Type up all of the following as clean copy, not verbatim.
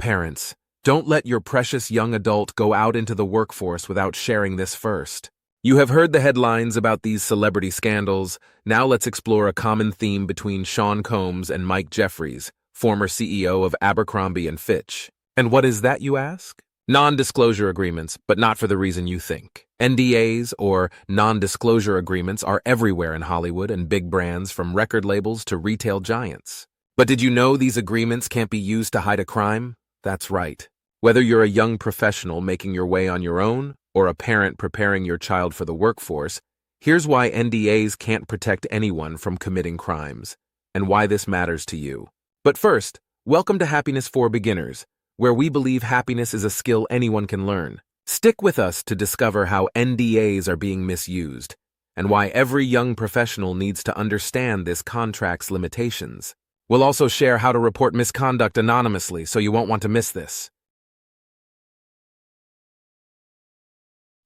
Parents, don't let your precious young adult go out into the workforce without sharing this first. You have heard the headlines about these celebrity scandals. Now let's explore a common theme between Shawn and Mike Jeffries, former CEO of Abercrombie & Fitch. And what is that, you ask? Non-disclosure agreements, but not for the reason you think. NDAs, or non-disclosure agreements, are everywhere in Hollywood and big brands, from record labels to retail giants. But did you know these agreements can't be used to hide a crime? That's right. Whether you're a young professional making your way on your own, or a parent preparing your child for the workforce, here's why NDAs can't protect anyone from committing crimes, and why this matters to you. But first, welcome to Happiness for Beginners, where we believe happiness is a skill anyone can learn. Stick with us to discover how NDAs are being misused, and why every young professional needs to understand this contract's limitations. We'll also share how to report misconduct anonymously, so you won't want to miss this.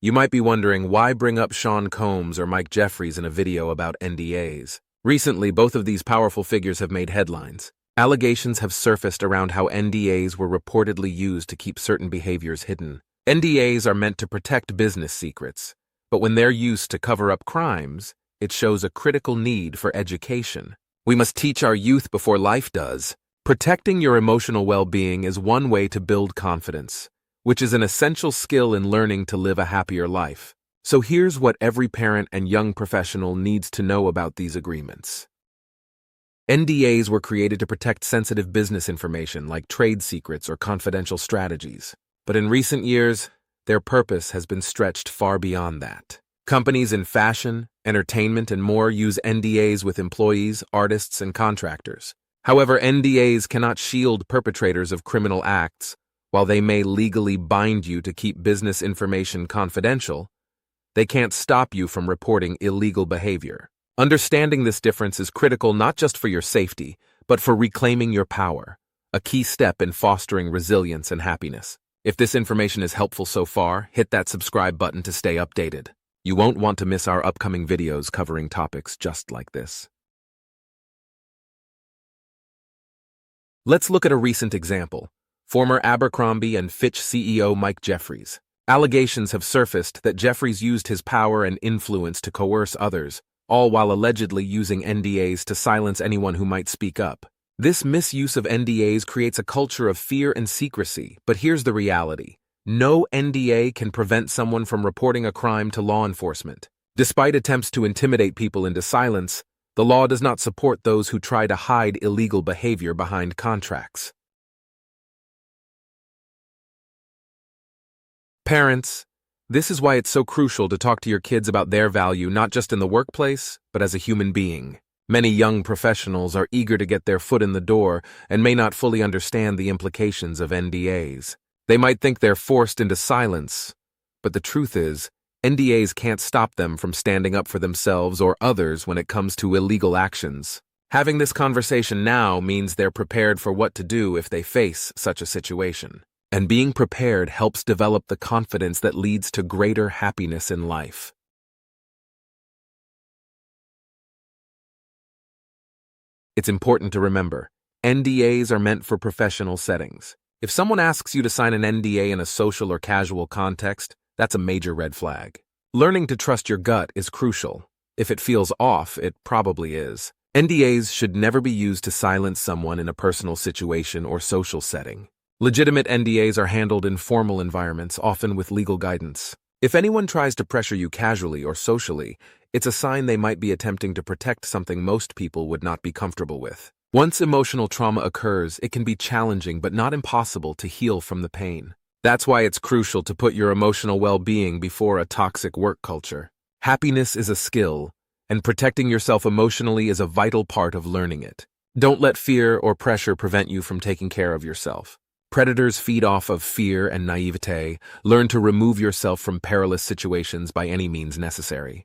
You might be wondering, why bring up Shawn or Mike Jeffries in a video about NDAs? Recently, both of these powerful figures have made headlines. Allegations have surfaced around how NDAs were reportedly used to keep certain behaviors hidden. NDAs are meant to protect business secrets, but when they're used to cover up crimes, it shows a critical need for education. We must teach our youth before life does. Protecting your emotional well-being is one way to build confidence, which is an essential skill in learning to live a happier life. So here's what every parent and young professional needs to know about these agreements. NDAs were created to protect sensitive business information like trade secrets or confidential strategies. But in recent years, their purpose has been stretched far beyond that. Companies in fashion, entertainment, and more use NDAs with employees, artists, and contractors. However, NDAs cannot shield perpetrators of criminal acts. While they may legally bind you to keep business information confidential, they can't stop you from reporting illegal behavior. Understanding this difference is critical not just for your safety, but for reclaiming your power, a key step in fostering resilience and happiness. If this information is helpful so far, hit that subscribe button to stay updated. You won't want to miss our upcoming videos covering topics just like this. Let's look at a recent example. Former Abercrombie & Fitch CEO Mike Jeffries. Allegations have surfaced that Jeffries used his power and influence to coerce others, all while allegedly using NDAs to silence anyone who might speak up. This misuse of NDAs creates a culture of fear and secrecy, but here's the reality. No NDA can prevent someone from reporting a crime to law enforcement. Despite attempts to intimidate people into silence, the law does not support those who try to hide illegal behavior behind contracts. Parents, this is why it's so crucial to talk to your kids about their value not just in the workplace, but as a human being. Many young professionals are eager to get their foot in the door and may not fully understand the implications of NDAs. They might think they're forced into silence, but the truth is, NDAs can't stop them from standing up for themselves or others when it comes to illegal actions. Having this conversation now means they're prepared for what to do if they face such a situation. And being prepared helps develop the confidence that leads to greater happiness in life. It's important to remember, NDAs are meant for professional settings. If someone asks you to sign an NDA in a social or casual context, that's a major red flag. Learning to trust your gut is crucial. If it feels off, it probably is. NDAs should never be used to silence someone in a personal situation or social setting. Legitimate NDAs are handled in formal environments, often with legal guidance. If anyone tries to pressure you casually or socially, it's a sign they might be attempting to protect something most people would not be comfortable with. Once emotional trauma occurs, it can be challenging but not impossible to heal from the pain. That's why it's crucial to put your emotional well-being before a toxic work culture. Happiness is a skill, and protecting yourself emotionally is a vital part of learning it. Don't let fear or pressure prevent you from taking care of yourself. Predators feed off of fear and naivete. Learn to remove yourself from perilous situations by any means necessary.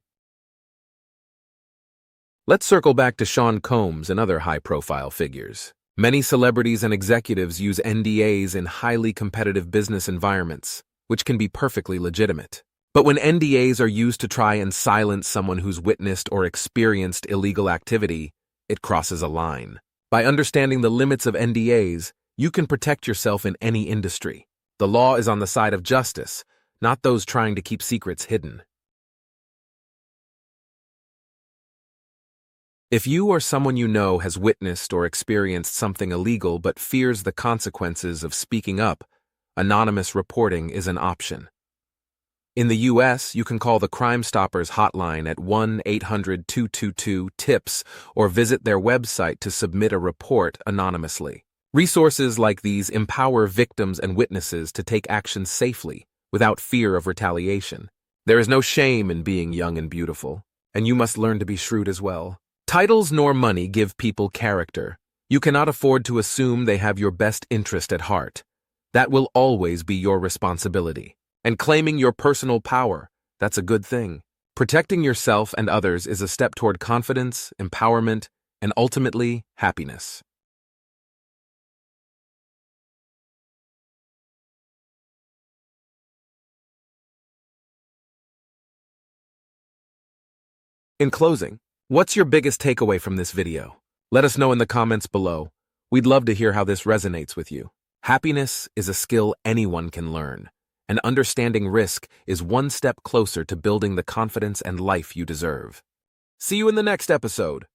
Let's circle back to Shawn and other high-profile figures. Many celebrities and executives use NDAs in highly competitive business environments, which can be perfectly legitimate. But when NDAs are used to try and silence someone who's witnessed or experienced illegal activity, it crosses a line. By understanding the limits of NDAs, You can protect yourself in any industry. The law is on the side of justice, not those trying to keep secrets hidden. If you or someone you know has witnessed or experienced something illegal but fears the consequences of speaking up, anonymous reporting is an option. In the U.S., you can call the Crime Stoppers hotline at 1-800-222-TIPS or visit their website to submit a report anonymously. Resources like these empower victims and witnesses to take action safely, without fear of retaliation. There is no shame in being young and beautiful, and you must learn to be shrewd as well. Titles nor money give people character. You cannot afford to assume they have your best interest at heart. That will always be your responsibility. And claiming your personal power, that's a good thing. Protecting yourself and others is a step toward confidence, empowerment, and ultimately, happiness. In closing, what's your biggest takeaway from this video? Let us know in the comments below. We'd love to hear how this resonates with you. Happiness is a skill anyone can learn, and understanding risk is one step closer to building the confidence and life you deserve. See you in the next episode.